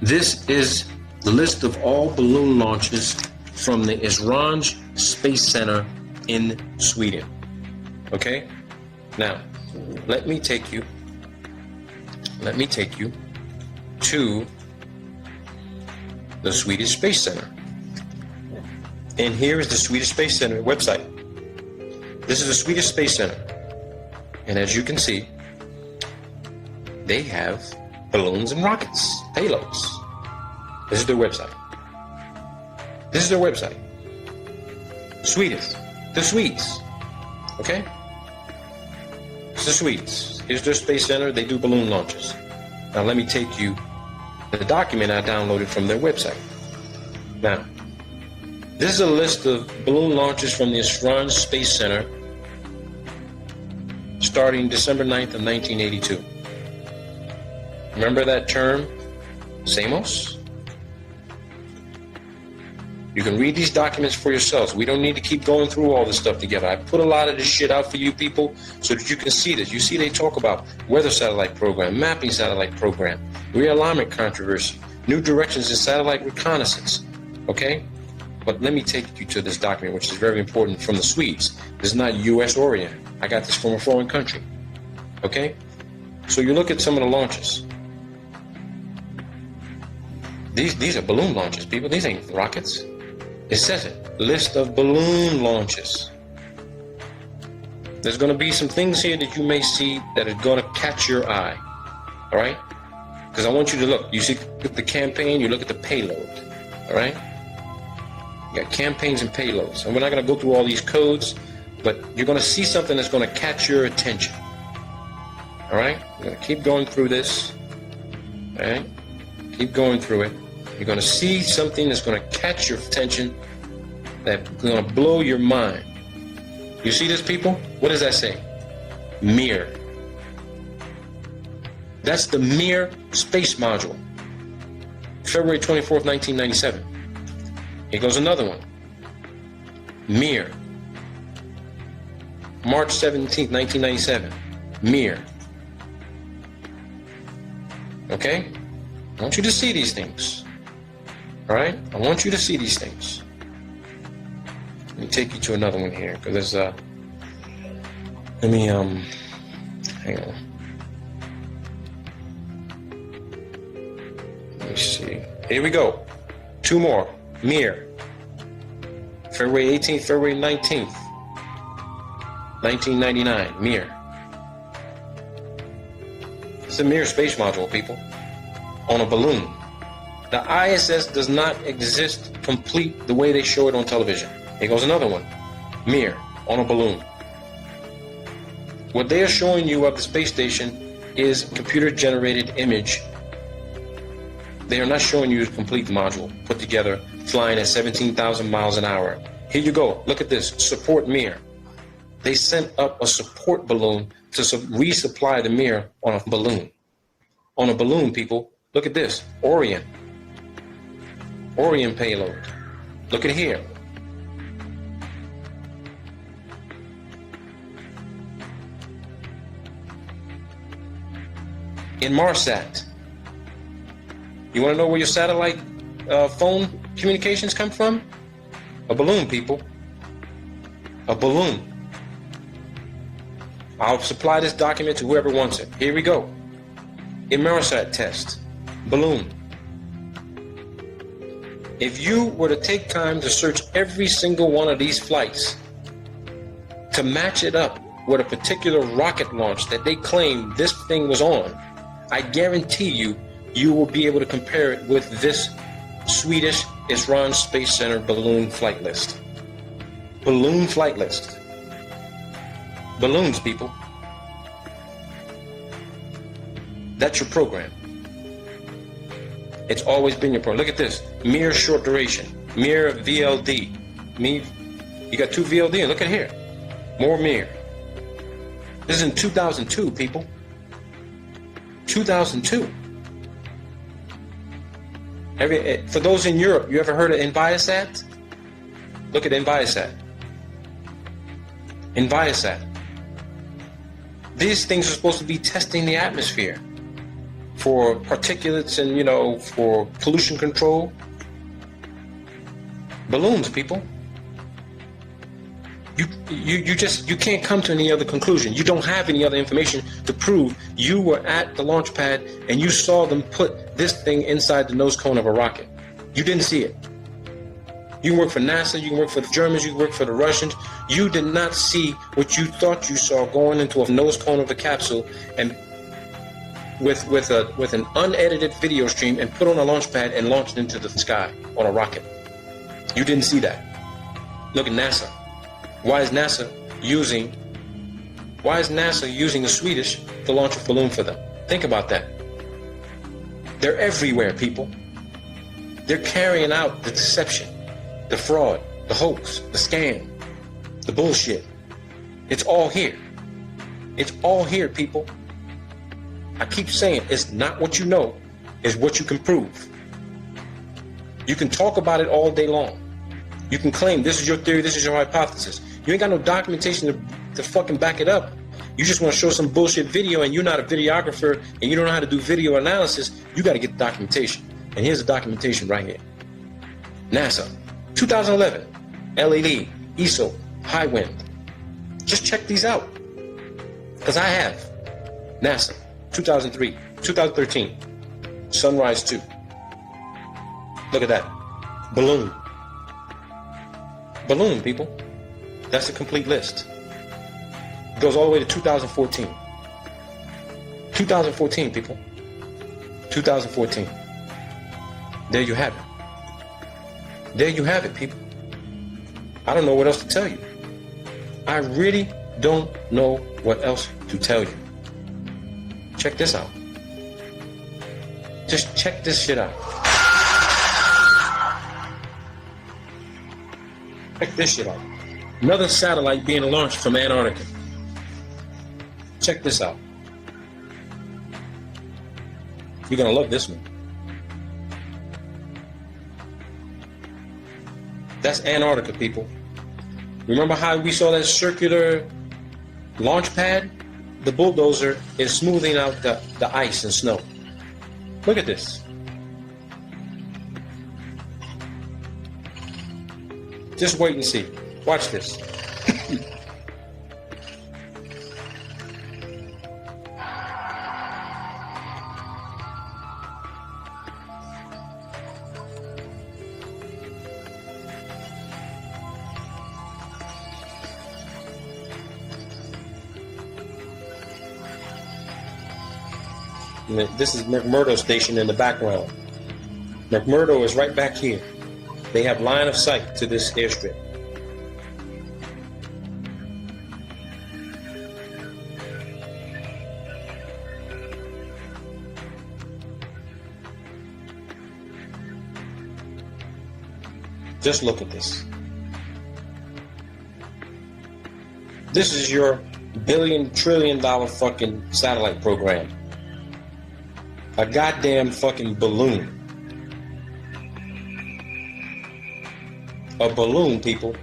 This is the list of all balloon launches from the Esrange Space Center in Sweden. Okay? Now, let me take you to the Swedish Space Center. And here is the Swedish Space Center website. This is the Swedish Space Center. And as you can see, they have balloons and rockets, payloads. This is their website. This is their website. Swedes. The Swedes. Okay? It's the Swedes. Here's their space center. They do balloon launches. Now let me take you to the document I downloaded from their website. Now, this is a list of balloon launches from the Esrange Space Center starting December 9th of 1982. Remember that term, SAMOS? You can read these documents for yourselves. We don't need to keep going through all this stuff together. I put a lot of this shit out for you people so that you can see this. You see they talk about weather satellite program, mapping satellite program, realignment controversy, new directions in satellite reconnaissance. Okay? But let me take you to this document, which is very important, from the Swedes. This is not U.S. orient. I got this from a foreign country. Okay? So you look at some of the launches. These are balloon launches, people. These ain't rockets. It says it. List of balloon launches. There's going to be some things here that you may see that are going to catch your eye. All right? Because I want you to look. You see the campaign, you look at the payload. All right? You got campaigns and payloads. And we're not going to go through all these codes, but you're going to see something that's going to catch your attention. All right? I'm going to keep going through this. All right? Keep going through it. You're going to see something that's going to catch your attention, that's going to blow your mind. You see this, people? What does that say? Mir. That's the Mir space module. February 24th, 1997. Here goes another one. Mir. March 17th, 1997. Mir. Okay? I want you to see these things. All right? I want you to see these things. Let me take you to another one here, because there's let me hang on. Let me see. Here we go. Two more. Mir. February 18th, February 19th, 1999. Mir. It's a Mir space module, people. On a balloon. The ISS does not exist complete the way they show it on television. Here goes another one. Mir. On a balloon. What they are showing you of the space station is computer-generated image. They are not showing you the complete module put together, flying at 17,000 miles an hour. Here you go. Look at this. Support Mir. They sent up a support balloon to resupply the Mir on a balloon. On a balloon, people. Look at this. Orion. Orion payload. Look at here. Inmarsat. You want to know where your satellite phone communications come from? A balloon, people. A balloon. I'll supply this document to whoever wants it. Here we go. Inmarsat test. Balloon. If you were to take time to search every single one of these flights to match it up with a particular rocket launch that they claim this thing was on, I guarantee you, you will be able to compare it with this Swedish Esrange Space Center balloon flight list. Balloon flight list. Balloons, people. That's your program. It's always been your program. Look at this. Mir short duration. Mir VLD. Mir. You got two VLD, and look at here. More Mir. This is in 2002, people. 2002. For those in Europe, you ever heard of Enviasat? Look at Enviasat. Enviasat. These things are supposed to be testing the atmosphere for particulates and, you know, for pollution control. Balloons, people. You can't come to any other conclusion. You don't have any other information to prove you were at the launch pad and you saw them put this thing inside the nose cone of a rocket. You didn't see it. You can work for NASA, you can work for the Germans, you can work for the Russians. You did not see what you thought you saw going into a nose cone of the capsule and with an unedited video stream and put on a launch pad and launched into the sky on a rocket. You didn't see that. Look at NASA. Why is NASA using the Swedish to launch a balloon for them? Think about that. They're everywhere, people. They're carrying out the deception, the fraud, the hoax, the scam, the bullshit. It's all here. It's all here, people. I keep saying it's not what you know, it's what you can prove. You can talk about it all day long. You can claim this is your theory, this is your hypothesis. You ain't got no documentation to fucking back it up. You just want to show some bullshit video and you're not a videographer and you don't know how to do video analysis. You got to get the documentation. And here's the documentation right here. NASA, 2011, LED, ESO, high wind. Just check these out. Because I have. NASA, 2003, 2013, Sunrise 2. Look at that. Balloon. Balloon, people. That's a complete list. It goes all the way to 2014. 2014, people. 2014. There you have it. There you have it, people. I don't know what else to tell you. I really don't know what else to tell you. Check this out. Just check this shit out. Check this shit out. Another satellite being launched from Antarctica. Check this out. You're gonna love this one. That's Antarctica, people. Remember how we saw that circular launch pad? The bulldozer is smoothing out the ice and snow. Look at this. Just wait and see. Watch this. This is McMurdo Station in the background. McMurdo is right back here. They have line of sight to this airstrip. Just look at this. This is your billion, trillion dollar fucking satellite program. A goddamn fucking balloon. A balloon, people.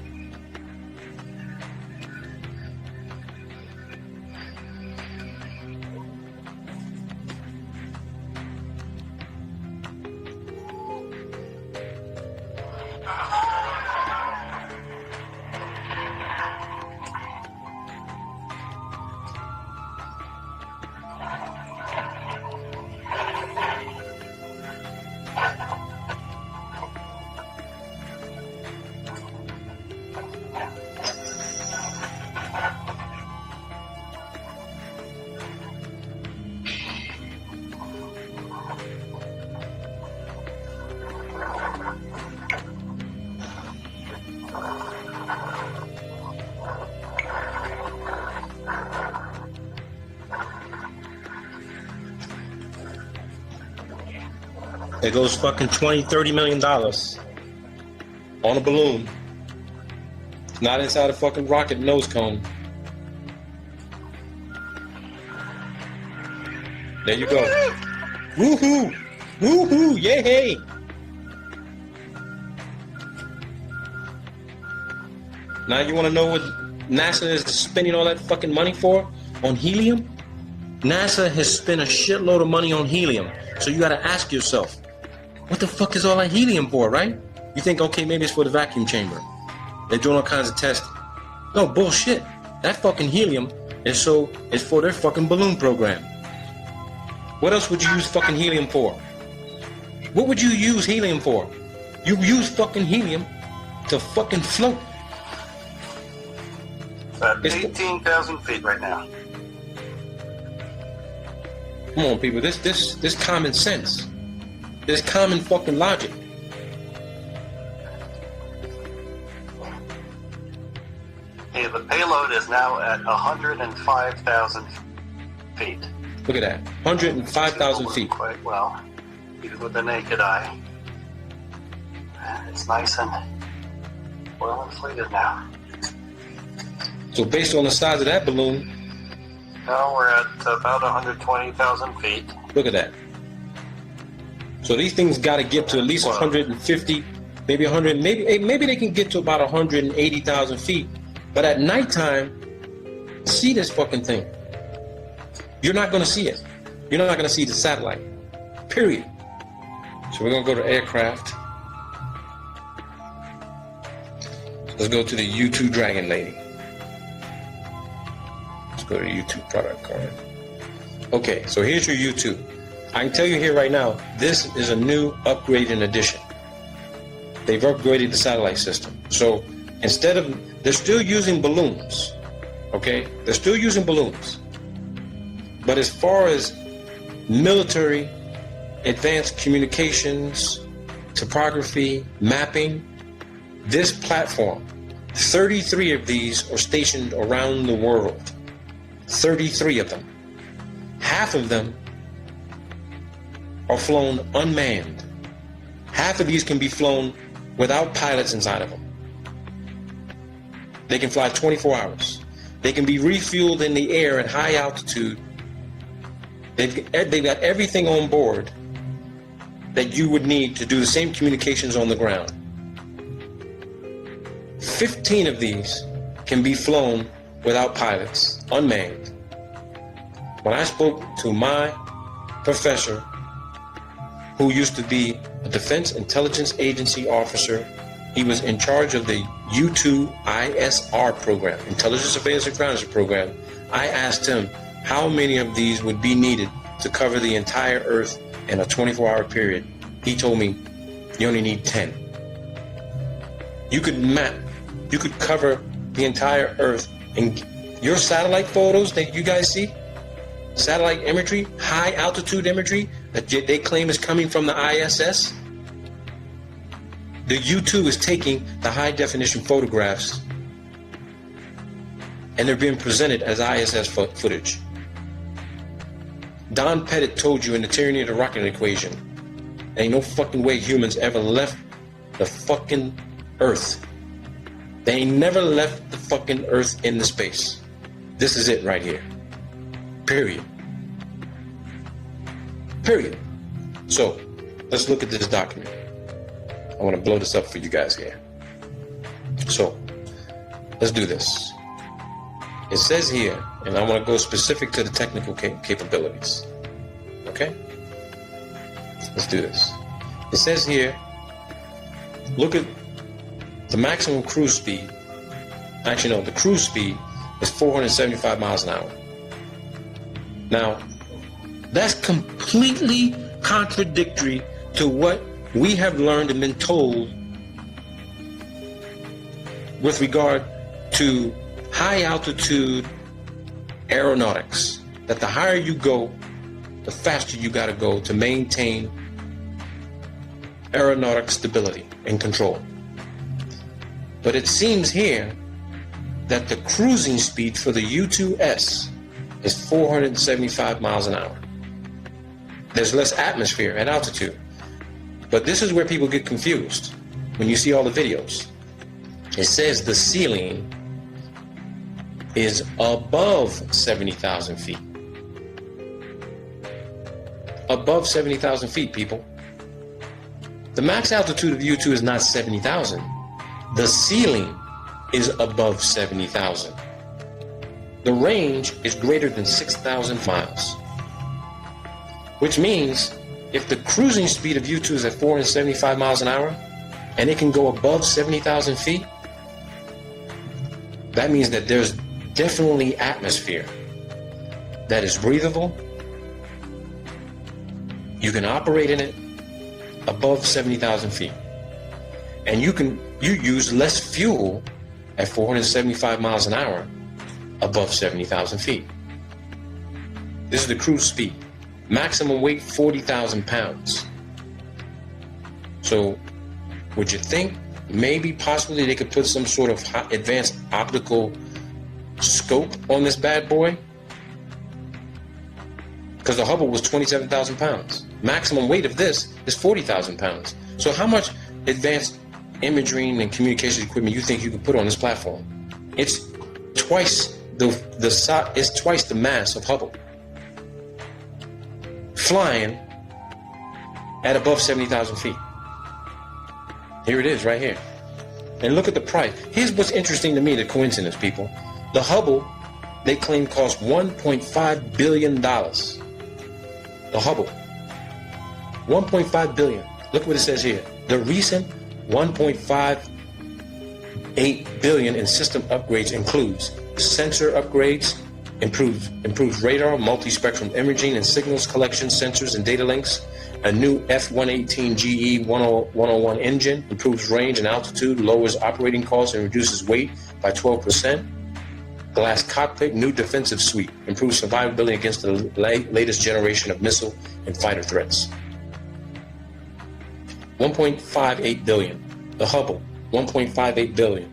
It goes fucking $20-30 million on a balloon. It's not inside a fucking rocket nose cone. There you go. Woohoo! Woohoo! Yay! Now you want to know what NASA is spending all that fucking money for? On helium? NASA has spent a shitload of money on helium. So you got to ask yourself, what the fuck is all that helium for, right? You think, okay, maybe it's for the vacuum chamber. They're doing all kinds of testing. No, bullshit. That fucking helium is for their fucking balloon program. What else would you use fucking helium for? What would you use helium for? You use fucking helium to fucking float. About 18,000 feet right now. Come on, people. This common sense. This common fucking logic. Hey, the payload is now at 105,000 feet. Look at that. 105,000 feet. Quite well, even with the naked eye. It's nice and well inflated now. So based on the size of that balloon, now we're at about 120,000 feet. look at that. So these things got to get to at least 150, maybe 100, maybe they can get to about 180,000 feet. But at nighttime, see this fucking thing. You're not going to see it. You're not going to see the satellite. Period. So we're going to go to aircraft. Let's go to the U2 Dragon Lady. Let's go to the U2 product card. Okay, so here's your U2. I can tell you here right now, this is a new upgraded edition. They've upgraded the satellite system. So instead of, they're still using balloons, okay? They're still using balloons. But as far as military, advanced communications, topography, mapping, this platform 33 of these are stationed around the world. 33 of them. Half of them are flown unmanned. Half of these can be flown without pilots inside of them. They can fly 24 hours. They can be refueled in the air at high altitude. They've got everything on board that you would need to do the same communications on the ground. 15 of these can be flown without pilots, unmanned. When I spoke to my professor, who used to be a Defense Intelligence Agency officer, he was in charge of the U-2 ISR program, Intelligence Surveillance Reconnaissance program. I asked him how many of these would be needed to cover the entire Earth in a 24-hour period. He told me, you only need 10. You could cover the entire Earth. And your satellite photos that you guys see, satellite imagery, high altitude imagery that they claim is coming from the ISS, the U-2 is taking the high definition photographs and they're being presented as ISS footage. Don Pettit told you in the Tyranny of the Rocket Equation, there ain't no fucking way humans ever left the fucking Earth. They ain't never left the fucking Earth in the space. This is it right here. Period. Period. So, let's look at this document. I want to blow this up for you guys here. So, let's do this. It says here, and I want to go specific to the technical capabilities. Okay? Let's do this. It says here, look at the maximum cruise speed. Actually, no, the cruise speed is 475 miles an hour. Now, that's completely contradictory to what we have learned and been told with regard to high altitude aeronautics. That the higher you go, the faster you got to go to maintain aeronautic stability and control. But it seems here that the cruising speed for the U-2S is 475 miles an hour. There's less atmosphere at altitude. But this is where people get confused when you see all the videos. It says the ceiling is above 70,000 feet. Above 70,000 feet, people. The max altitude of U-2 is not 70,000. The ceiling is above 70,000. The range is greater than 6,000 miles. Which means if the cruising speed of U-2 is at 475 miles an hour and it can go above 70,000 feet, that means that there's definitely atmosphere that is breathable. You can operate in it above 70,000 feet. And you use less fuel at 475 miles an hour above 70,000 feet. This is the cruise speed. Maximum weight, 40,000 pounds. So, would you think maybe possibly they could put some sort of advanced optical scope on this bad boy? Because the Hubble was 27,000 pounds. Maximum weight of this is 40,000 pounds. So how much advanced imaging and communication equipment you think you could put on this platform? It's twice the mass of Hubble. Flying at above 70,000 feet. Here it is right here. And look at the price. Here's what's interesting to me, the coincidence, people. The Hubble, they claim, cost $1.5 billion. The Hubble. $1.5 billion. Look what it says here. The recent $1.58 billion in system upgrades includes sensor upgrades, improves radar, multi-spectrum imaging and signals collection sensors and data links, a new F-118 GE 101 engine, improves range and altitude, lowers operating costs and reduces weight by 12%, glass cockpit, new defensive suite, improves survivability against the latest generation of missile and fighter threats. $1.58 billion. The Hubble, $1.58 billion.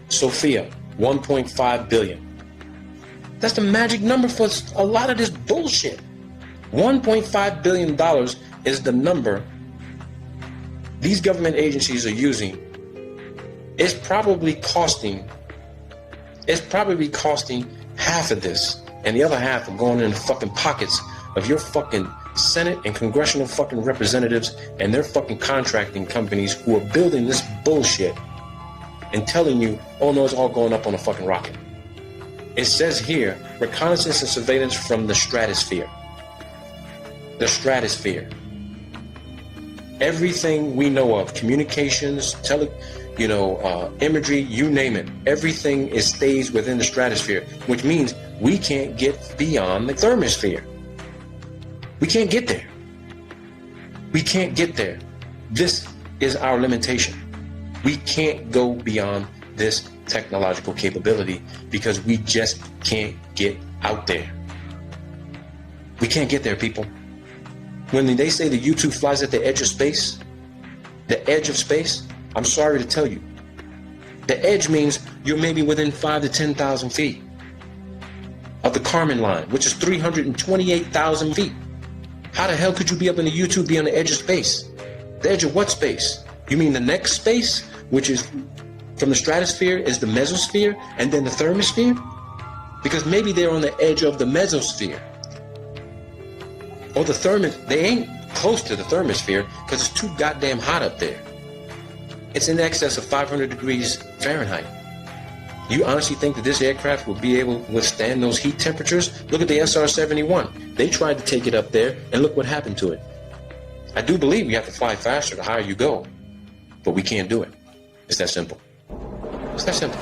Sophia, 1.5 billion. That's the magic number for a lot of this bullshit. $1.5 billion is the number these government agencies are using. It's probably costing half of this, and the other half are going in the fucking pockets of your fucking Senate and congressional fucking representatives and their fucking contracting companies who are building this bullshit and telling you, oh no, it's all going up on a fucking rocket. It says here, reconnaissance and surveillance from the stratosphere. The stratosphere. Everything we know of, communications, imagery, you name it, everything stays within the stratosphere, which means we can't get beyond the thermosphere. We can't get there. We can't get there. This is our limitation. We can't go beyond this technological capability because we just can't get out there. We can't get there, people. When they say the U-2 flies at the edge of space, I'm sorry to tell you, the edge means you're maybe within 5,000 to 10,000 feet of the Kármán line, which is 328,000 feet. How the hell could you be up in the U-2, be on the edge of space? The edge of what space? You mean the next space, which is from the stratosphere, is the mesosphere, and then the thermosphere? Because maybe they're on the edge of the mesosphere. Or the they ain't close to the thermosphere because it's too goddamn hot up there. It's in excess of 500 degrees Fahrenheit. You honestly think that this aircraft will be able to withstand those heat temperatures? Look at the SR-71. They tried to take it up there, and look what happened to it. I do believe you have to fly faster the higher you go, but we can't do it. It's that simple. It's that simple.